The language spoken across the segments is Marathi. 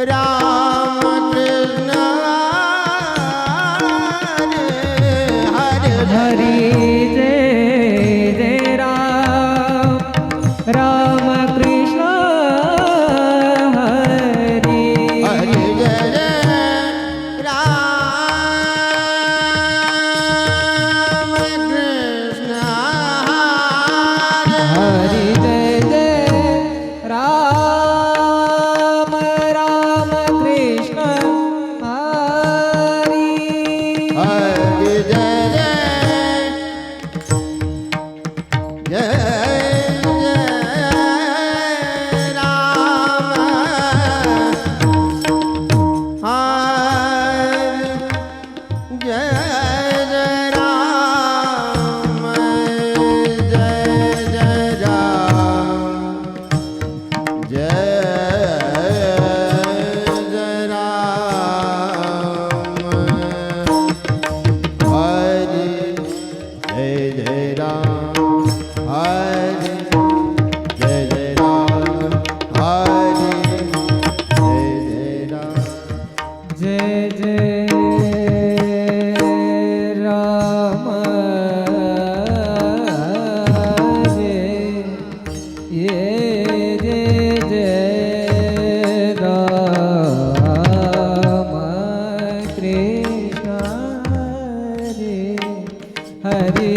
राम कृष्ण हरे हरि जय जय राम राम कृष्ण हरि हरि जय जय राम कृष्ण हरि जय जय राम राम कृष्ण हरि हरि जय जय राम हरि जय जय राम जय जय राम जय जय राम हरि जय जय राम हरि जय जय राम हरि जय जय राम जय जय राम जय जय राम कृष्ण हरे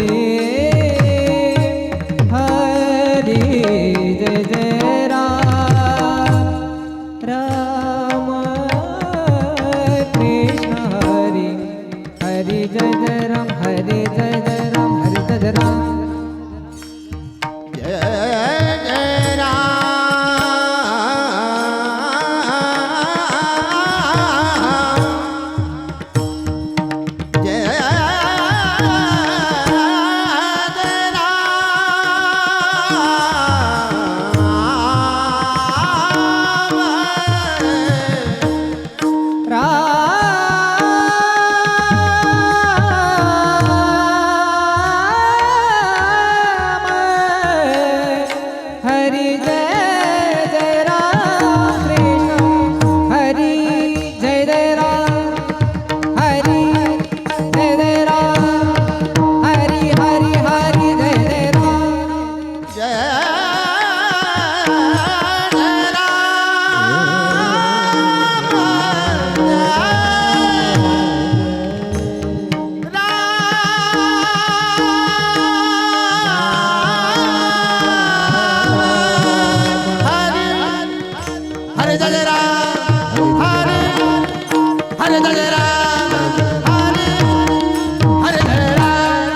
हरे जय जय राम राम कृष्ण हरि हरि जय जय राम हरि जय जय राम हरि जय जय राम जय जय राम जय जय राम हरि जय जय राम कृष्ण हरि जय जय राम हरि जय जय राम हरि हरि हरि जय जय राम जय जय हरे जय राम हरे हरे जय राम हरे हरे जय राम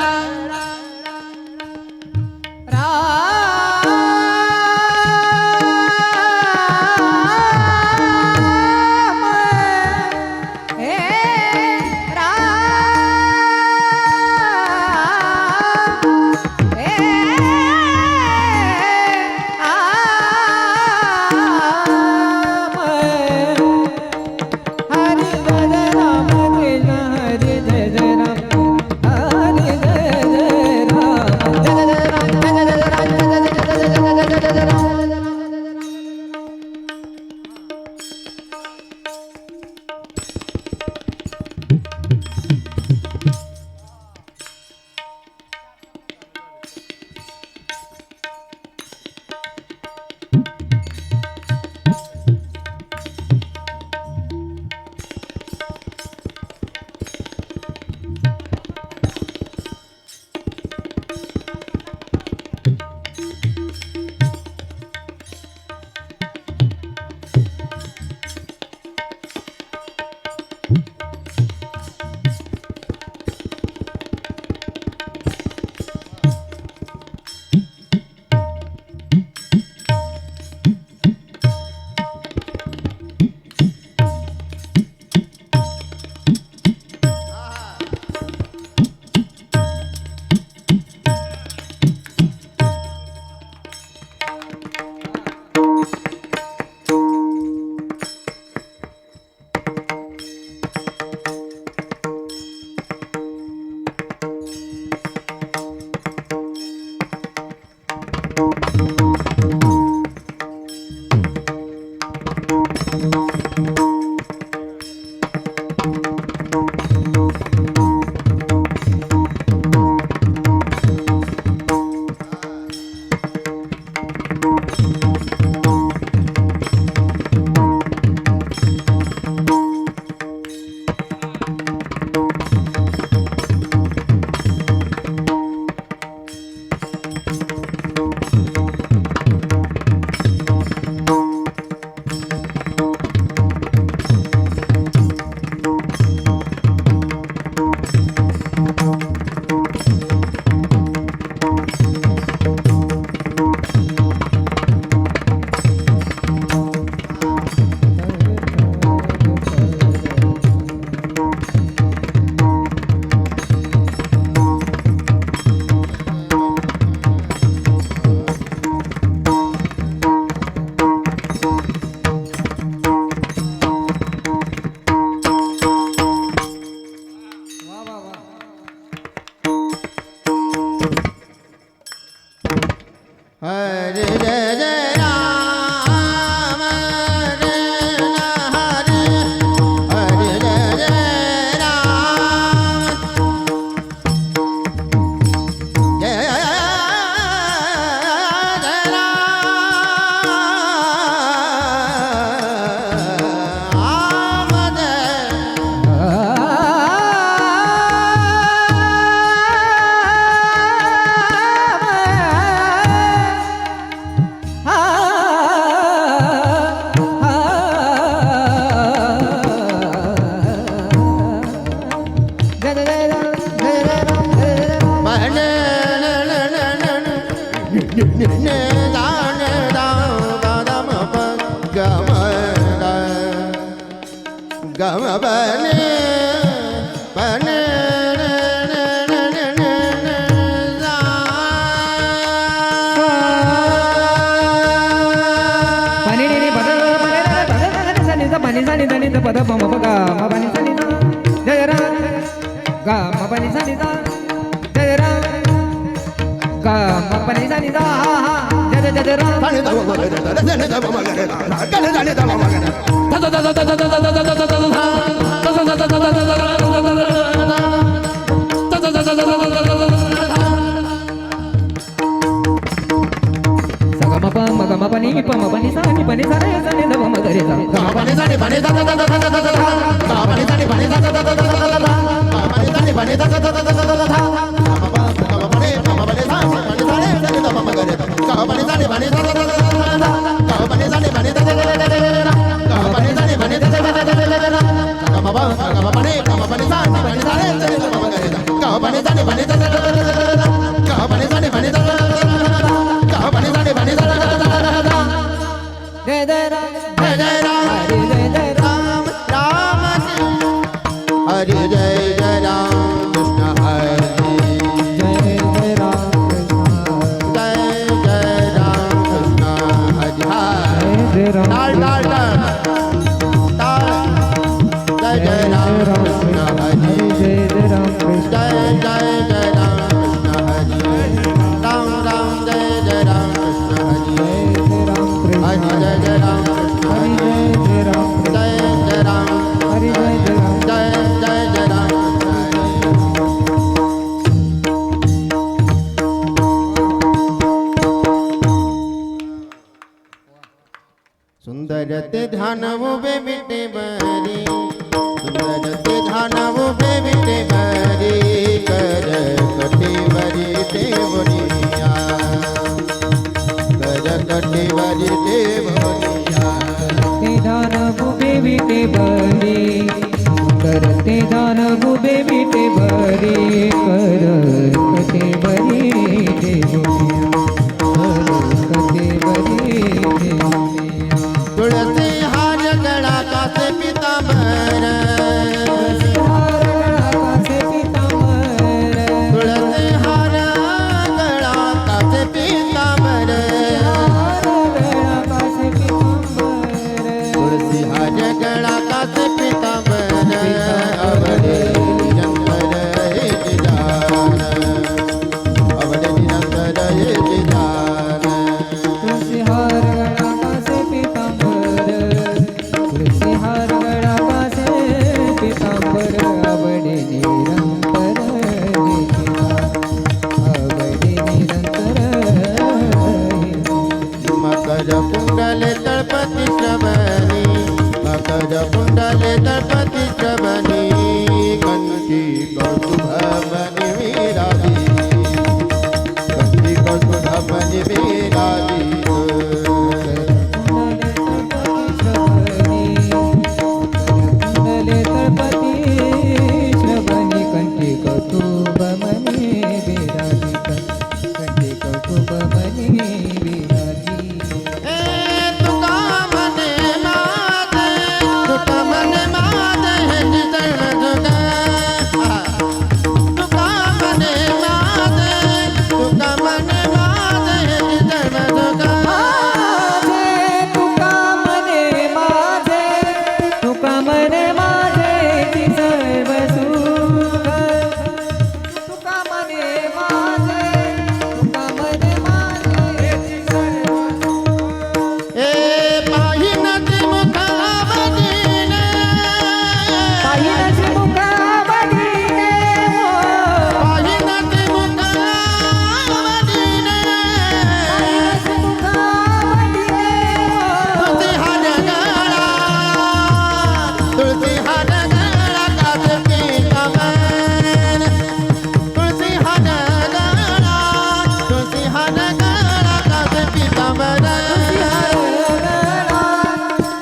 राम हे राम हे राम हरि जय राम वा वा वा. हरे जय जय राम हरे हरे हरे जय जय राम जय जय राम जय गम बने बने pani sani dani da pada pa ma pa ga ma pani sani da jaya ram ga ma pani sani da jaya ram ga ma pani sani da ha ha jaya jaya ram pani da ma ga da da da ma ga da da ma ga da da da da da da da ma pani pa ma pani sani pani sani sani da ma ga re da ga pani sani pani da da da da da da ga pani sani pani da da da da da da ga pani sani pani da da da da da da ga ma pani pa ma pani sani pani sani da ma ga re ga pani sani pani da da da da da ga pani sani pani da da da da da ga pani sani pani da da da da da ga ma pani pa ma pani sani pani sani da ma ga re ga pani sani pani da da da da ga pani sani pani da da da da ga pani sani pani da da da da jaya jaya ram जय जय Ram jaya jaya ram Ram हरे जय जय राम कृष्ण हरे jaya jaya ram जय जय राम कृष्ण हरे हरे jaya ram डाल डाल डाल जय जय राम कृष्ण हरे jaya jaya ram जय जय जय राम कृष्ण हरे राम राम जय जय राम कृष्ण हरे हरे जय जय राम कृष्ण हरे जय जय Ram Hari Jai Jai Ram. जय जय जय राम कृष्ण हरे सुंदर ते ध्यान उभे मिटे बरी सुंदर ते ध्यान उभे मिटे बरी कर कटी बरी टेवनिया कर कटी बरी टेवनिया ते दान गुबे विटे बरी करते दान गुबे विटे बरी करते बरी करते बरी तुलसी हार गड़ा कासे पीतांबर तुलसी हार गड़ा कासे पीतांबर तुलसी हार गड़ा कासे पीतांबर अवरे निरंतर एक जान अवरे निरंतर एक जान तुलसी हार गणा से पीतांबर गज कुंडले दळपती श्रवणी कंठी कौस्तुभमणि विराजी कंठी कौस्तुभमणि विराजी कुंडले तळपती श्रवणी कंठी कौस्तुभमणि विराजी कंठी कौस्तुभमणि विराजी तुका मने माझे हे जिजळ जुगा तुका मने माझे हे जिजळ जुगा तुका मने माझे तुका मने माझे ती सर्व सुख तुका मने माझे तुका मने माझे ती सर्व ए पाहिनती मुखावदीने पाहिलाची मुखा बघिले पाहिनती मुखावदीने पाहिलाची मुखा बघिले तुळसी हार गळा काज पीतांबर तुळसी हार गळा काज पीतांबर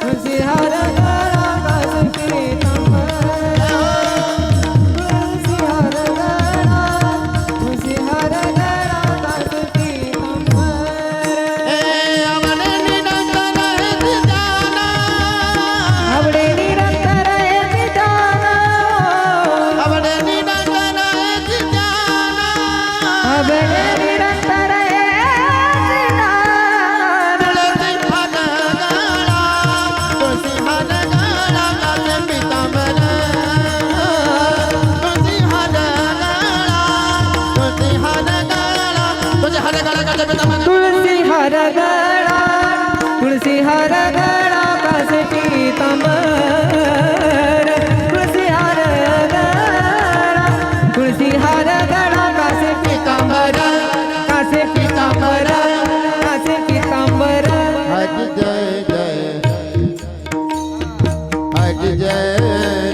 तुझी हर गळा कास पीतांबर तुझी हर गळा कास पीतांबर आवडे निरंतर जाना आवडे निरंतर जाना आवडे निरंतर जाना आवडे निरंतर जाना तुळसी हार गळा काज पीतांबर तुळसी हार गळा काज पीतांबर तुळसी हर गळा तुळसी हर गळा कास पीतांबर तुळसी हर गळा कास पीतांबर कास पीतांबर कास पीतांबर हज जय जय हज जय